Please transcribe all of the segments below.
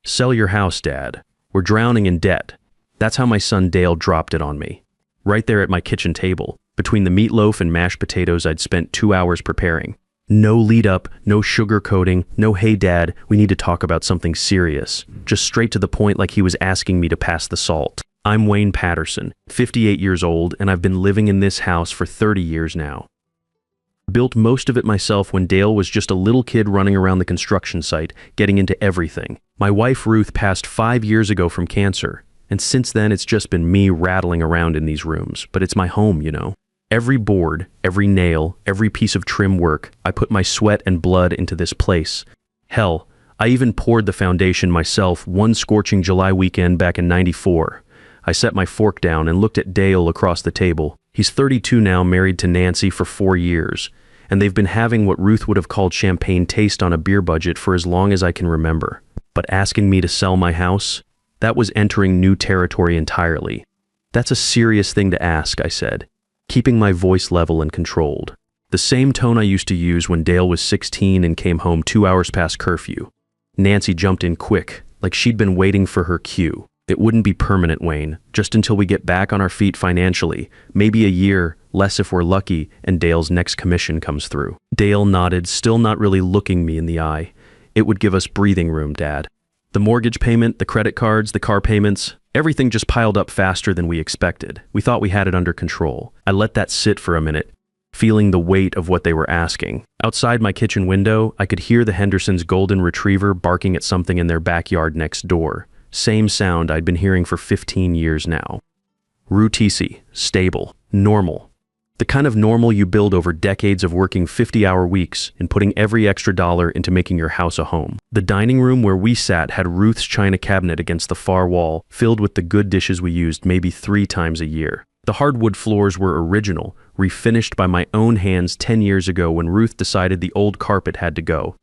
"Sell your house, Dad. We're drowning in debt." That's how my son Dale dropped it on me. Right there at my kitchen table, between the meatloaf and mashed potatoes I'd spent 2 hours preparing. No lead up, no sugarcoating, no "hey Dad, we need to talk about something serious." Just straight to the point, like he was asking me to pass the salt. I'm Wayne Patterson, 58 years old, and I've been living in this house for 30 years now. Built most of it myself when Dale was just a little kid running around the construction site, getting into everything. My wife Ruth passed 5 years ago from cancer, and since then it's just been me rattling around in these rooms, but it's my home, you know. Every board, every nail, every piece of trim work, I put my sweat and blood into this place. Hell, I even poured the foundation myself one scorching July weekend back in '94. I set my fork down and looked at Dale across the table. He's 32 now, married to Nancy for 4 years, and they've been having what Ruth would have called champagne taste on a beer budget for as long as I can remember. But asking me to sell my house? That was entering new territory entirely. "That's a serious thing to ask," I said, keeping my voice level and controlled. The same tone I used to use when Dale was 16 and came home 2 hours past curfew. Nancy jumped in quick, like she'd been waiting for her cue. "It wouldn't be permanent, Wayne, just until we get back on our feet financially, maybe a year, less if we're lucky, and Dale's next commission comes through." Dale nodded, still not really looking me in the eye. "It would give us breathing room, Dad. The mortgage payment, the credit cards, the car payments, everything just piled up faster than we expected. We thought we had it under control." I let that sit for a minute, feeling the weight of what they were asking. Outside my kitchen window, I could hear the Hendersons' golden retriever barking at something in their backyard next door. Same sound I'd been hearing for 15 years now. Routine, stable, normal. The kind of normal you build over decades of working 50-hour weeks and putting every extra dollar into making your house a home. The dining room where we sat had Ruth's china cabinet against the far wall, filled with the good dishes we used maybe 3 times a year. The hardwood floors were original, refinished by my own hands 10 years ago when Ruth decided the old carpet had to go.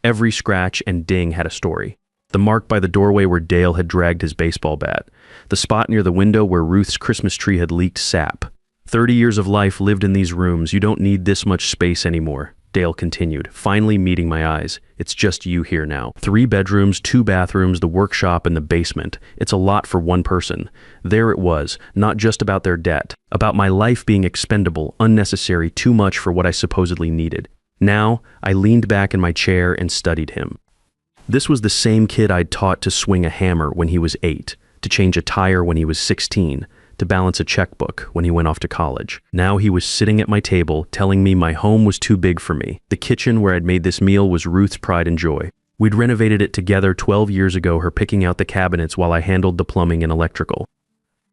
Every scratch and ding had a story. The mark by the doorway where Dale had dragged his baseball bat. The spot near the window where Ruth's Christmas tree had leaked sap. 30 years of life lived in these rooms. You don't need this much space anymore, Dale continued, finally meeting my eyes. "It's just you here now. 3 bedrooms, 2 bathrooms, the workshop, and the basement. It's a lot for one person." There it was, not just about their debt, about my life being expendable, unnecessary, too much for what I supposedly needed. Now, I leaned back in my chair and studied him. This was the same kid I'd taught to swing a hammer when he was 8, to change a tire when he was 16, to balance a checkbook when he went off to college. Now he was sitting at my table, telling me my home was too big for me. The kitchen where I'd made this meal was Ruth's pride and joy. We'd renovated it together 12 years ago, her picking out the cabinets while I handled the plumbing and electrical.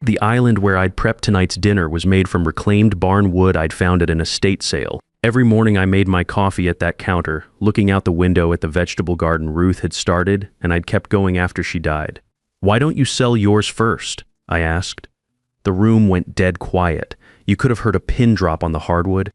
The island where I'd prepped tonight's dinner was made from reclaimed barn wood I'd found at an estate sale. Every morning I made my coffee at that counter, looking out the window at the vegetable garden Ruth had started, and I'd kept going after she died. "Why don't you sell yours first?" I asked. The room went dead quiet. You could have heard a pin drop on the hardwood.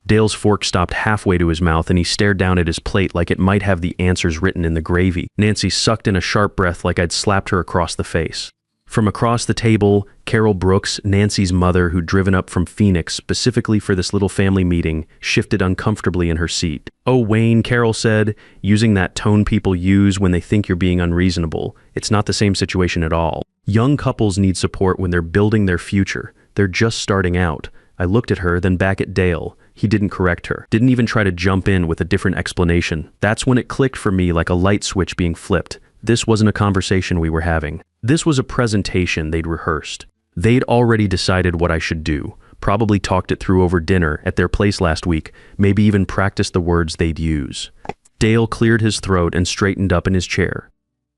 Dale's fork stopped halfway to his mouth and he stared down at his plate like it might have the answers written in the gravy. Nancy sucked in a sharp breath like I'd slapped her across the face. From across the table, Carol Brooks, Nancy's mother, who'd driven up from Phoenix specifically for this little family meeting, shifted uncomfortably in her seat. "Oh, Wayne," Carol said, using that tone people use when they think you're being unreasonable. "It's not the same situation at all. Young couples need support when they're building their future. They're just starting out." I looked at her, then back at Dale. He didn't correct her, didn't even try to jump in with a different explanation. That's when it clicked for me like a light switch being flipped. This wasn't a conversation we were having. This was a presentation they'd rehearsed. They'd already decided what I should do, probably talked it through over dinner at their place last week, maybe even practiced the words they'd use. Dale cleared his throat and straightened up in his chair.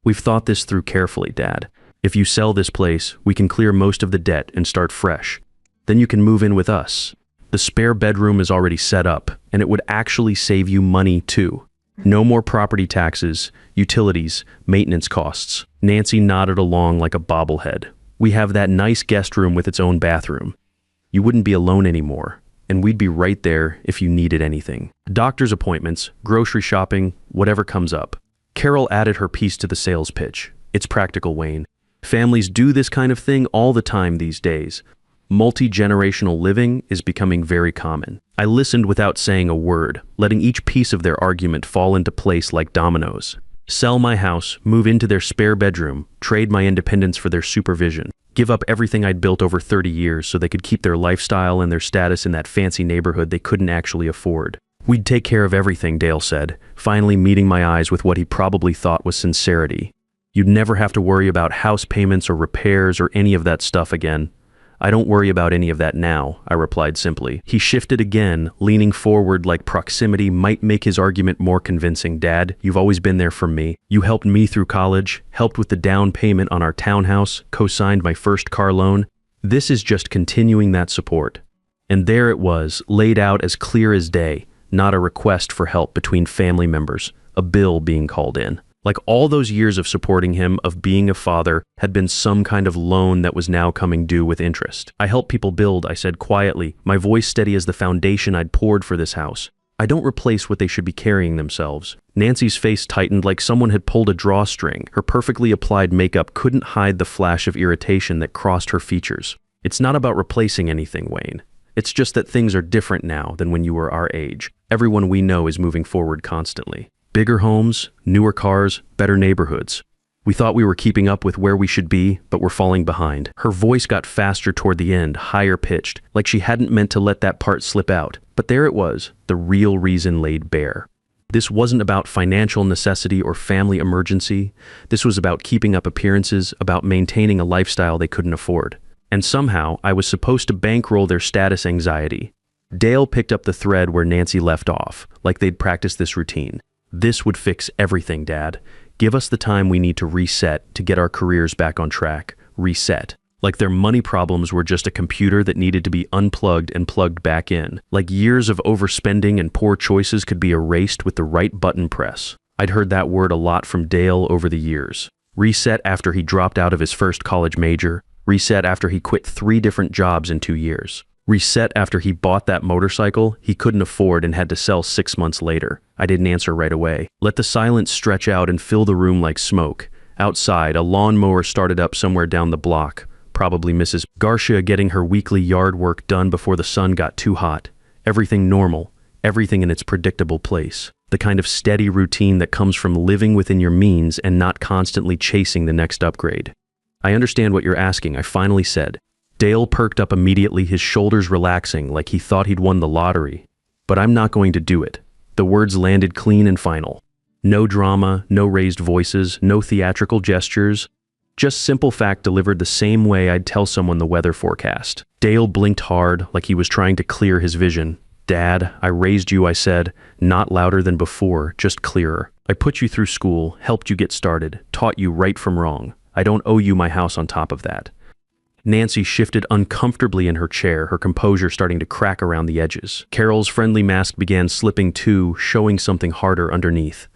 "We've thought this through carefully, Dad. If you sell this place, we can clear most of the debt and start fresh. Then you can move in with us. The spare bedroom is already set up, and it would actually save you money too. No more property taxes, utilities, maintenance costs." Nancy nodded along like a bobblehead. "We have that nice guest room with its own bathroom. You wouldn't be alone anymore, and we'd be right there if you needed anything. Doctor's appointments, grocery shopping, whatever comes up." Carol added her piece to the sales pitch. "It's practical, Wayne. Families do this kind of thing all the time these days. Multi-generational living is becoming very common." I listened without saying a word, letting each piece of their argument fall into place like dominoes. Sell my house, move into their spare bedroom, trade my independence for their supervision, give up everything I'd built over 30 years so they could keep their lifestyle and their status in that fancy neighborhood they couldn't actually afford. We'd take care of everything, Dale said, finally meeting my eyes with what he probably thought was sincerity. You'd never have to worry about house payments or repairs or any of that stuff again. I don't worry about any of that now, I replied simply. He shifted again, leaning forward like proximity might make his argument more convincing. Dad, you've always been there for me. You helped me through college, helped with the down payment on our townhouse, co-signed my first car loan. This is just continuing that support. And there it was, laid out as clear as day, not a request for help between family members, a bill being called in. Like all those years of supporting him, of being a father, had been some kind of loan that was now coming due with interest. I help people build, I said quietly, my voice steady as the foundation I'd poured for this house. I don't replace what they should be carrying themselves. Nancy's face tightened like someone had pulled a drawstring. Her perfectly applied makeup couldn't hide the flash of irritation that crossed her features. It's not about replacing anything, Wayne. It's just that things are different now than when you were our age. Everyone we know is moving forward constantly. Bigger homes, newer cars, better neighborhoods. We thought we were keeping up with where we should be, but we're falling behind. Her voice got faster toward the end, higher pitched, like she hadn't meant to let that part slip out. But there it was, the real reason laid bare. This wasn't about financial necessity or family emergency. This was about keeping up appearances, about maintaining a lifestyle they couldn't afford. And somehow, I was supposed to bankroll their status anxiety. Dale picked up the thread where Nancy left off, like they'd practiced this routine. This would fix everything, Dad. Give us the time we need to reset, to get our careers back on track. Reset. Like their money problems were just a computer that needed to be unplugged and plugged back in. Like years of overspending and poor choices could be erased with the right button press. I'd heard that word a lot from Dale over the years. Reset after he dropped out of his first college major. Reset after he quit 3 different jobs in 2 years. Reset after he bought that motorcycle he couldn't afford and had to sell 6 months later. I didn't answer right away. Let the silence stretch out and fill the room like smoke. Outside, a lawnmower started up somewhere down the block. Probably Mrs. Garcia getting her weekly yard work done before the sun got too hot. Everything normal. Everything in its predictable place. The kind of steady routine that comes from living within your means and not constantly chasing the next upgrade. I understand what you're asking, I finally said. Dale perked up immediately, his shoulders relaxing like he thought he'd won the lottery. But I'm not going to do it. The words landed clean and final. No drama, no raised voices, no theatrical gestures. Just simple fact delivered the same way I'd tell someone the weather forecast. Dale blinked hard, like he was trying to clear his vision. Dad, I raised you, I said, not louder than before, just clearer. I put you through school, helped you get started, taught you right from wrong. I don't owe you my house on top of that. Nancy shifted uncomfortably in her chair, her composure starting to crack around the edges. Carol's friendly mask began slipping too, showing something harder underneath.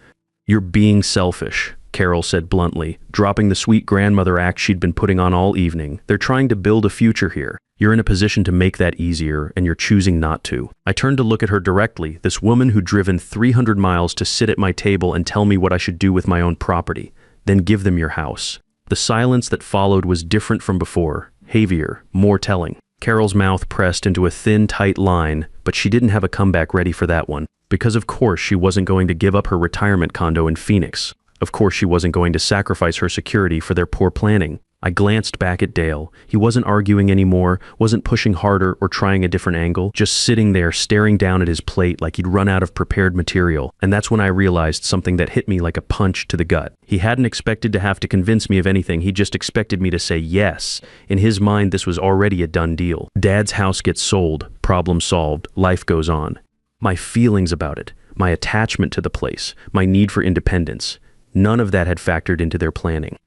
You're being selfish, Carol said bluntly, dropping the sweet grandmother act she'd been putting on all evening. They're trying to build a future here. You're in a position to make that easier, and you're choosing not to. I turned to look at her directly, this woman who'd driven 300 miles to sit at my table and tell me what I should do with my own property. Then give them your house. The silence that followed was different from before. Heavier, more telling. Carol's mouth pressed into a thin, tight line, but she didn't have a comeback ready for that one. Because of course she wasn't going to give up her retirement condo in Phoenix. Of course she wasn't going to sacrifice her security for their poor planning. I glanced back at Dale. He wasn't arguing anymore, wasn't pushing harder or trying a different angle, just sitting there staring down at his plate like he'd run out of prepared material. And that's when I realized something that hit me like a punch to the gut. He hadn't expected to have to convince me of anything, he just expected me to say yes. In his mind, this was already a done deal. Dad's house gets sold, problem solved, life goes on. My feelings about it, my attachment to the place, my need for independence, none of that had factored into their planning.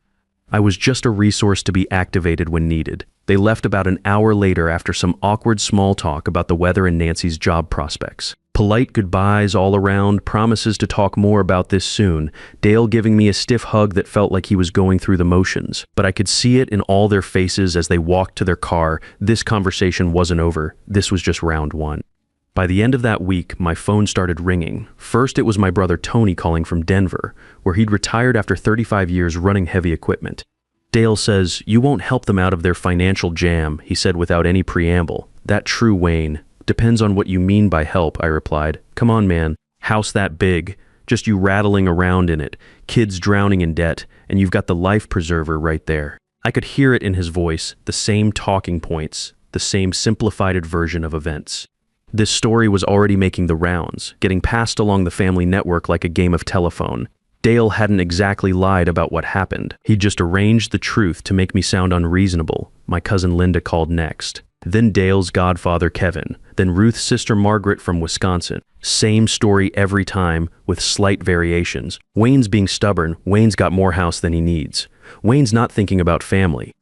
I was just a resource to be activated when needed. They left about an hour later after some awkward small talk about the weather and Nancy's job prospects. Polite goodbyes all around, promises to talk more about this soon, Dale giving me a stiff hug that felt like he was going through the motions. But I could see it in all their faces as they walked to their car. This conversation wasn't over. This was just round one. By the end of that week, my phone started ringing. First, it was my brother Tony calling from Denver, where he'd retired after 35 years running heavy equipment. Dale says, "You won't help them out of their financial jam," he said without any preamble. "That true, Wayne. Depends on what you mean by help," I replied. "Come on, man. House that big. just you rattling around in it, kids drowning in debt, and you've got the life preserver right there. I could hear it in his voice, the same talking points, the same simplified version of events. This story was already making the rounds, getting passed along the family network like a game of telephone. Dale hadn't exactly lied about what happened. He just arranged the truth to make me sound unreasonable. My cousin Linda called next. Then Dale's godfather Kevin. Then Ruth's sister Margaret from Wisconsin. Same story every time, with slight variations. Wayne's being stubborn. Wayne's got more house than he needs. Wayne's not thinking about family.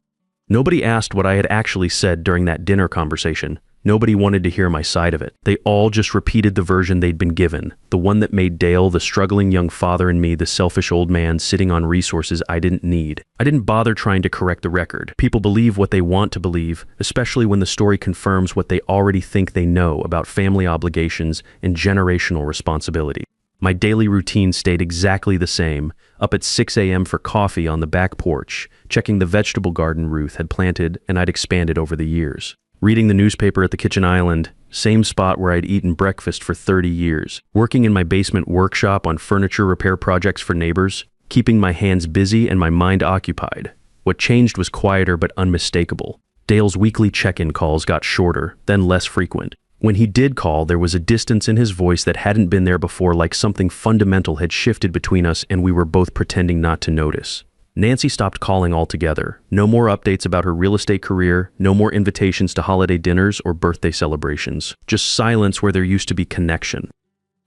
Nobody asked what I had actually said during that dinner conversation. Nobody wanted to hear my side of it. They all just repeated the version they'd been given, the one that made Dale the struggling young father and me the selfish old man sitting on resources I didn't need. I didn't bother trying to correct the record. People believe what they want to believe, especially when the story confirms what they already think they know about family obligations and generational responsibility. My daily routine stayed exactly the same, up at 6 a.m. for coffee on the back porch, checking the vegetable garden Ruth had planted and I'd expanded over the years. Reading the newspaper at the kitchen island, same spot where I'd eaten breakfast for 30 years. Working in my basement workshop on furniture repair projects for neighbors, keeping my hands busy and my mind occupied. What changed was quieter but unmistakable. Dale's weekly check-in calls got shorter, then less frequent. When he did call, there was a distance in his voice that hadn't been there before, like something fundamental had shifted between us and we were both pretending not to notice. Nancy stopped calling altogether. No more updates about her real estate career, no more invitations to holiday dinners or birthday celebrations. Just silence where there used to be connection.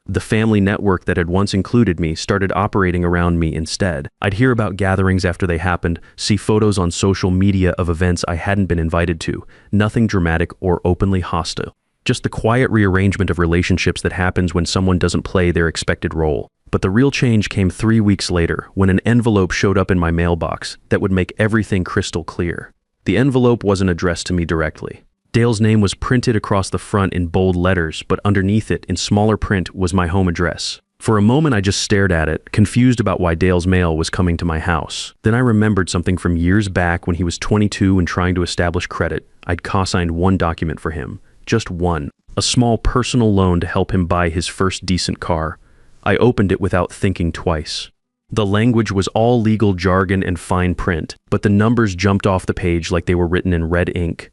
The family network that had once included me started operating around me instead. I'd hear about gatherings after they happened, see photos on social media of events I hadn't been invited to. Nothing dramatic or openly hostile. Just the quiet rearrangement of relationships that happens when someone doesn't play their expected role. But the real change came 3 weeks later, when an envelope showed up in my mailbox that would make everything crystal clear. The envelope wasn't addressed to me directly. Dale's name was printed across the front in bold letters, but underneath it, in smaller print, was my home address. For a moment I just stared at it, confused about why Dale's mail was coming to my house. Then I remembered something from years back when he was 22 and trying to establish credit. I'd co-signed one document for him. Just one. A small personal loan to help him buy his first decent car. I opened it without thinking twice. The language was all legal jargon and fine print, but the numbers jumped off the page like they were written in red ink.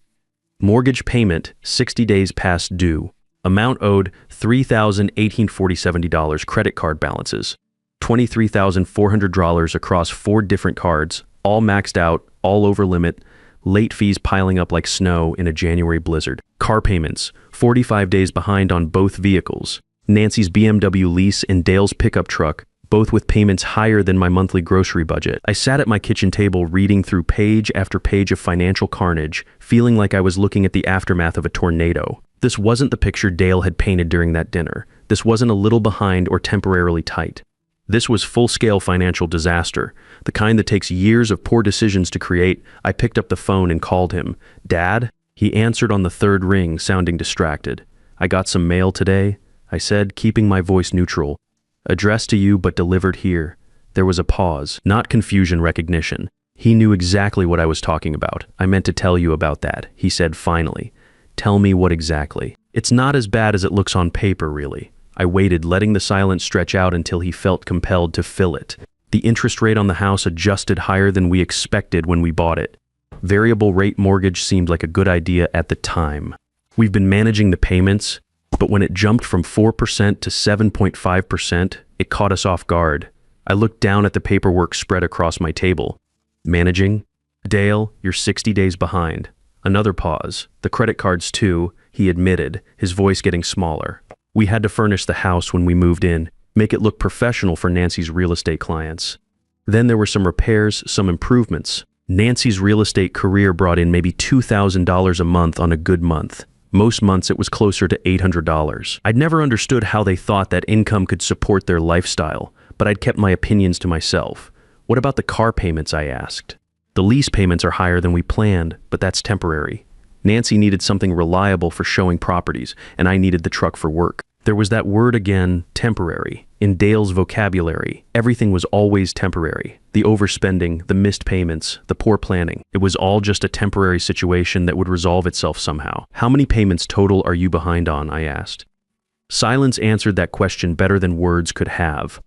Mortgage payment, 60 days past due. Amount owed, $3,847. Credit card balances, $23,400 across 4 different cards, all maxed out, all over limit, late fees piling up like snow in a January blizzard. Car payments, 45 days behind on both vehicles. Nancy's BMW lease and Dale's pickup truck, both with payments higher than my monthly grocery budget. I sat at my kitchen table reading through page after page of financial carnage, feeling like I was looking at the aftermath of a tornado. This wasn't the picture Dale had painted during that dinner. This wasn't a little behind or temporarily tight. This was full-scale financial disaster, the kind that takes years of poor decisions to create. I picked up the phone and called him. "Dad?" He answered on the 3rd ring, sounding distracted. "I got some mail today," I said, keeping my voice neutral. "Addressed to you but delivered here." There was a pause, not confusion, recognition. He knew exactly what I was talking about. "I meant to tell you about that," he said finally. "Tell me what exactly." "It's not as bad as it looks on paper, really." I waited, letting the silence stretch out until he felt compelled to fill it. The interest rate on the house adjusted higher than we expected when we bought it. Variable rate mortgage seemed like a good idea at the time. We've been managing the payments, but when it jumped from 4% to 7.5%, it caught us off guard. I looked down at the paperwork spread across my table. "Managing? Dale, you're 60 days behind." Another pause. "The credit cards too," he admitted, his voice getting smaller. "We had to furnish the house when we moved in, make it look professional for Nancy's real estate clients. Then there were some repairs, some improvements. Nancy's real estate career brought in maybe $2,000 a month on a good month. Most months it was closer to $800. I'd never understood how they thought that income could support their lifestyle, but I'd kept my opinions to myself. "What about the car payments?" I asked. "The lease payments are higher than we planned, but that's temporary. Nancy needed something reliable for showing properties, and I needed the truck for work." There was that word again, temporary. In Dale's vocabulary, everything was always temporary. The overspending, the missed payments, the poor planning. It was all just a temporary situation that would resolve itself somehow. "How many payments total are you behind on?" I asked. Silence answered that question better than words could have.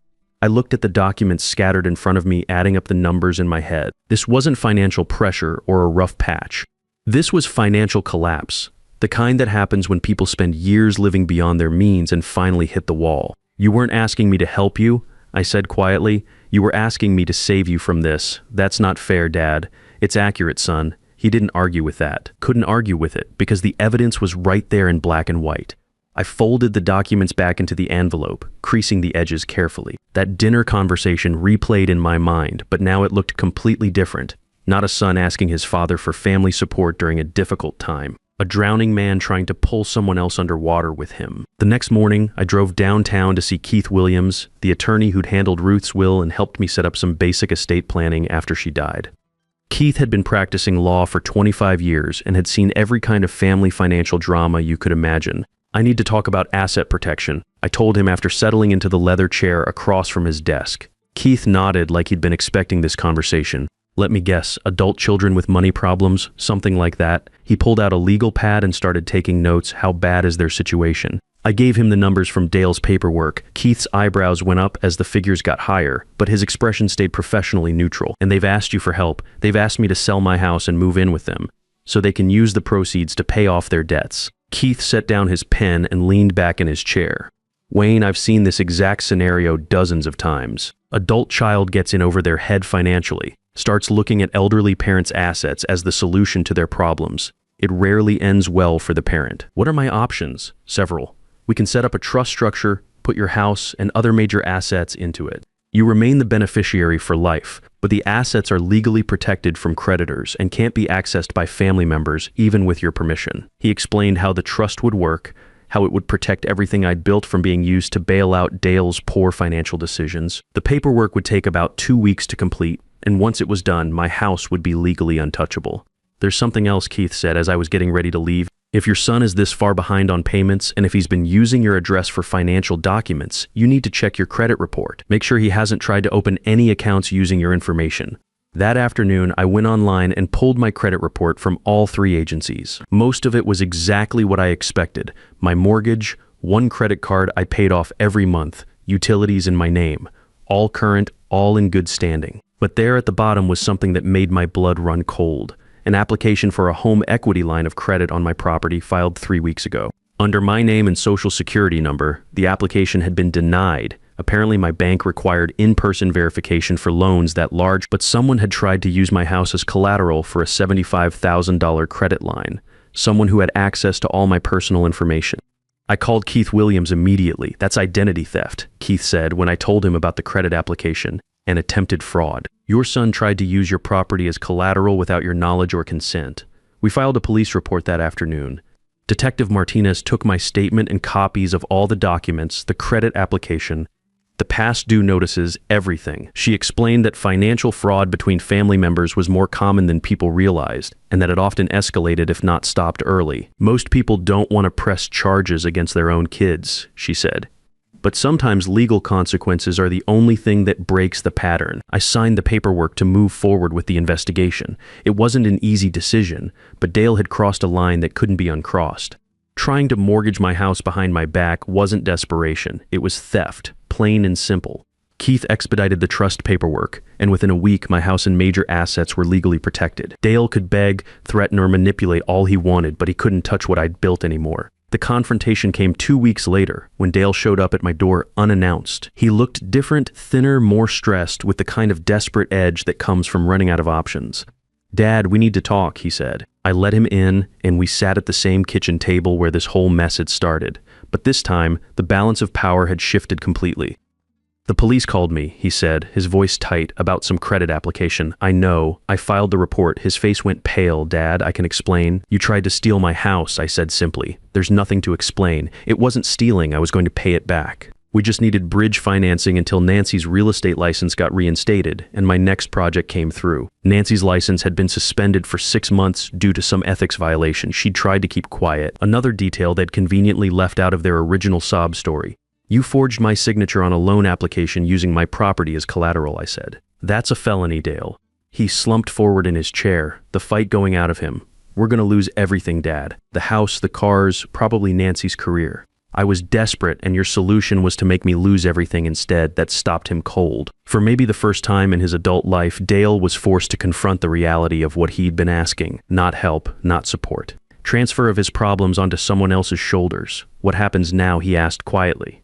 I looked at the documents scattered in front of me, adding up the numbers in my head. This wasn't financial pressure or a rough patch. This was financial collapse, the kind that happens when people spend years living beyond their means and finally hit the wall. You weren't asking me to help you, I said quietly. You were asking me to save you from this. That's not fair, Dad. It's accurate, son. He didn't argue with that. Couldn't argue with it because the evidence was right there in black and white. I folded the documents back into the envelope, creasing the edges carefully. That dinner conversation replayed in my mind, but now it looked completely different. Not a son asking his father for family support during a difficult time. A drowning man trying to pull someone else underwater with him. The next morning, I drove downtown to see Keith Williams, the attorney who'd handled Ruth's will and helped me set up some basic estate planning after she died. Keith had been practicing law for 25 years and had seen every kind of family financial drama you could imagine. I need to talk about asset protection, I told him after settling into the leather chair across from his desk. Keith nodded like he'd been expecting this conversation. Let me guess, adult children with money problems, something like that. He pulled out a legal pad and started taking notes. How bad is their situation? I gave him the numbers from Dale's paperwork. Keith's eyebrows went up as the figures got higher, but his expression stayed professionally neutral. And they've asked you for help. They've asked me to sell my house and move in with them, so they can use the proceeds to pay off their debts. Keith set down his pen and leaned back in his chair. Wayne, I've seen this exact scenario dozens of times. Adult child gets in over their head financially, starts looking at elderly parents' assets as the solution to their problems. It rarely ends well for the parent. What are my options? Several. We can set up a trust structure, put your house and other major assets into it. You remain the beneficiary for life, but the assets are legally protected from creditors and can't be accessed by family members, even with your permission. He explained how the trust would work, how it would protect everything I'd built from being used to bail out Dale's poor financial decisions. The paperwork would take about 2 weeks to complete, and once it was done, my house would be legally untouchable. There's something else, Keith said as I was getting ready to leave. If your son is this far behind on payments, and if he's been using your address for financial documents, you need to check your credit report. Make sure he hasn't tried to open any accounts using your information. That afternoon, I went online and pulled my credit report from all 3 agencies. Most of it was exactly what I expected. My mortgage, 1 credit card I paid off every month, utilities in my name. All current, all in good standing. But there at the bottom was something that made my blood run cold. An application for a home equity line of credit on my property filed 3 weeks ago. Under my name and social security number, the application had been denied. Apparently my bank required in-person verification for loans that large, but someone had tried to use my house as collateral for a $75,000 credit line. Someone who had access to all my personal information. I called Keith Williams immediately. That's identity theft, Keith said when I told him about the credit application and attempted fraud. Your son tried to use your property as collateral without your knowledge or consent. We filed a police report that afternoon. Detective Martinez took my statement and copies of all the documents, the credit application, the past due notices, everything. She explained that financial fraud between family members was more common than people realized, and that it often escalated if not stopped early. Most people don't want to press charges against their own kids, she said. But sometimes legal consequences are the only thing that breaks the pattern. I signed the paperwork to move forward with the investigation. It wasn't an easy decision, but Dale had crossed a line that couldn't be uncrossed. Trying to mortgage my house behind my back wasn't desperation. It was theft, plain and simple. Keith expedited the trust paperwork, and within a week my house and major assets were legally protected. Dale could beg, threaten, or manipulate all he wanted, but he couldn't touch what I'd built anymore. The confrontation came 2 weeks later, when Dale showed up at my door unannounced. He looked different, thinner, more stressed, with the kind of desperate edge that comes from running out of options. "Dad, we need to talk," he said. I let him in, and we sat at the same kitchen table where this whole mess had started. But this time, the balance of power had shifted completely. "The police called me," he said, his voice tight, "about some credit application. I know. I filed the report." His face went pale. "Dad, I can explain." "You tried to steal my house," I said simply. "There's nothing to explain. It wasn't stealing. I was going to pay it back. We just needed bridge financing until Nancy's real estate license got reinstated, and my next project came through. Nancy's license had been suspended for 6 months due to some ethics violation. She'd tried to keep quiet. Another detail they'd conveniently left out of their original sob story. You forged my signature on a loan application using my property as collateral, I said. That's a felony, Dale. He slumped forward in his chair, the fight going out of him. We're going to lose everything, Dad. The house, the cars, probably Nancy's career. I was desperate, and your solution was to make me lose everything instead. That stopped him cold. For maybe the first time in his adult life, Dale was forced to confront the reality of what he'd been asking. Not help, not support. Transfer of his problems onto someone else's shoulders. What happens now, he asked quietly.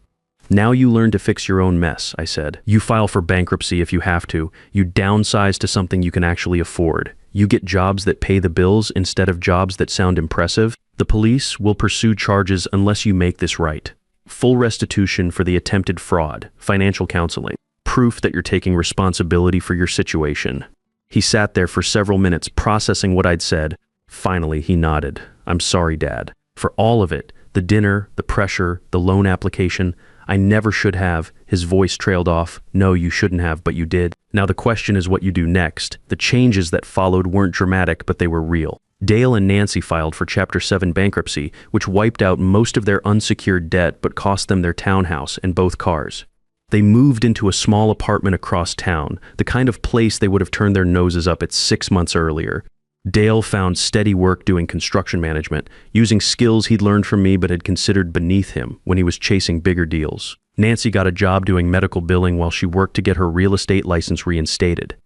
Now you learn to fix your own mess, I said. You file for bankruptcy if you have to. You downsize to something you can actually afford. You get jobs that pay the bills instead of jobs that sound impressive. The police will pursue charges unless you make this right. Full restitution for the attempted fraud, financial counseling, proof that you're taking responsibility for your situation. He sat there for several minutes processing what I'd said. Finally, he nodded. I'm sorry, Dad. For all of it, the dinner, the pressure, the loan application, I never should have. His voice trailed off. No, you shouldn't have, but you did. Now the question is what you do next. The changes that followed weren't dramatic, but they were real. Dale and Nancy filed for Chapter 7 bankruptcy, which wiped out most of their unsecured debt but cost them their townhouse and both cars. They moved into a small apartment across town, the kind of place they would have turned their noses up at 6 months earlier. Dale found steady work doing construction management, using skills he'd learned from me but had considered beneath him when he was chasing bigger deals. Nancy got a job doing medical billing while she worked to get her real estate license reinstated.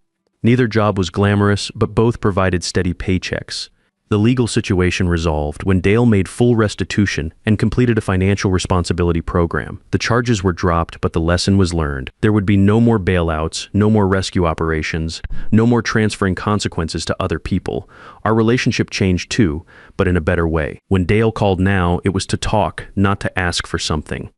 Neither job was glamorous, but both provided steady paychecks. The legal situation resolved when Dale made full restitution and completed a financial responsibility program. The charges were dropped, but the lesson was learned. There would be no more bailouts, no more rescue operations, no more transferring consequences to other people. Our relationship changed too, but in a better way. When Dale called now, it was to talk, not to ask for something.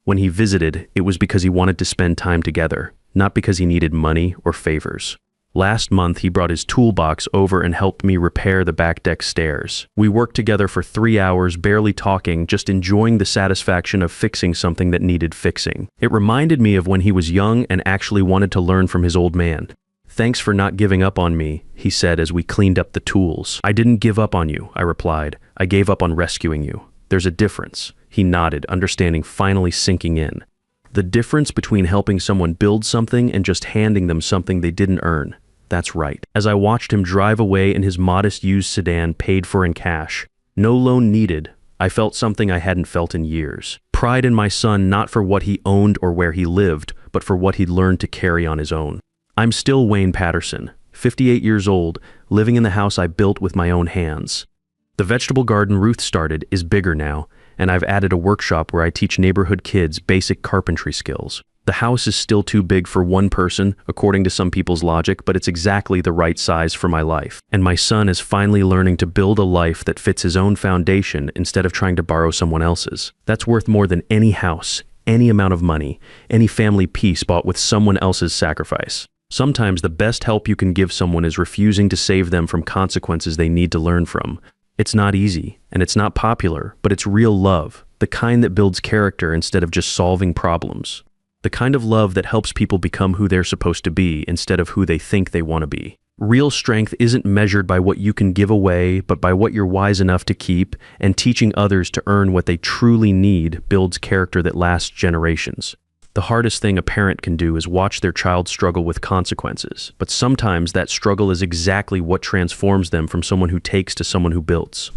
When he visited, it was because he wanted to spend time together, not because he needed money or favors. Last month, he brought his toolbox over and helped me repair the back deck stairs. We worked together for 3 hours, barely talking, just enjoying the satisfaction of fixing something that needed fixing. It reminded me of when he was young and actually wanted to learn from his old man. Thanks for not giving up on me, he said as we cleaned up the tools. I didn't give up on you, I replied. I gave up on rescuing you. There's a difference. He nodded, understanding finally sinking in. The difference between helping someone build something and just handing them something they didn't earn. That's right. As I watched him drive away in his modest used sedan paid for in cash, no loan needed, I felt something I hadn't felt in years. Pride in my son, not for what he owned or where he lived, but for what he'd learned to carry on his own. I'm still Wayne Patterson, 58 years old, living in the house I built with my own hands. The vegetable garden Ruth started is bigger now, and I've added a workshop where I teach neighborhood kids basic carpentry skills. The house is still too big for one person, according to some people's logic, but it's exactly the right size for my life. And my son is finally learning to build a life that fits his own foundation instead of trying to borrow someone else's. That's worth more than any house, any amount of money, any family peace bought with someone else's sacrifice. Sometimes the best help you can give someone is refusing to save them from consequences they need to learn from. It's not easy, and it's not popular, but it's real love, the kind that builds character instead of just solving problems. The kind of love that helps people become who they're supposed to be instead of who they think they want to be. Real strength isn't measured by what you can give away, but by what you're wise enough to keep, and teaching others to earn what they truly need builds character that lasts generations. The hardest thing a parent can do is watch their child struggle with consequences, but sometimes that struggle is exactly what transforms them from someone who takes to someone who builds.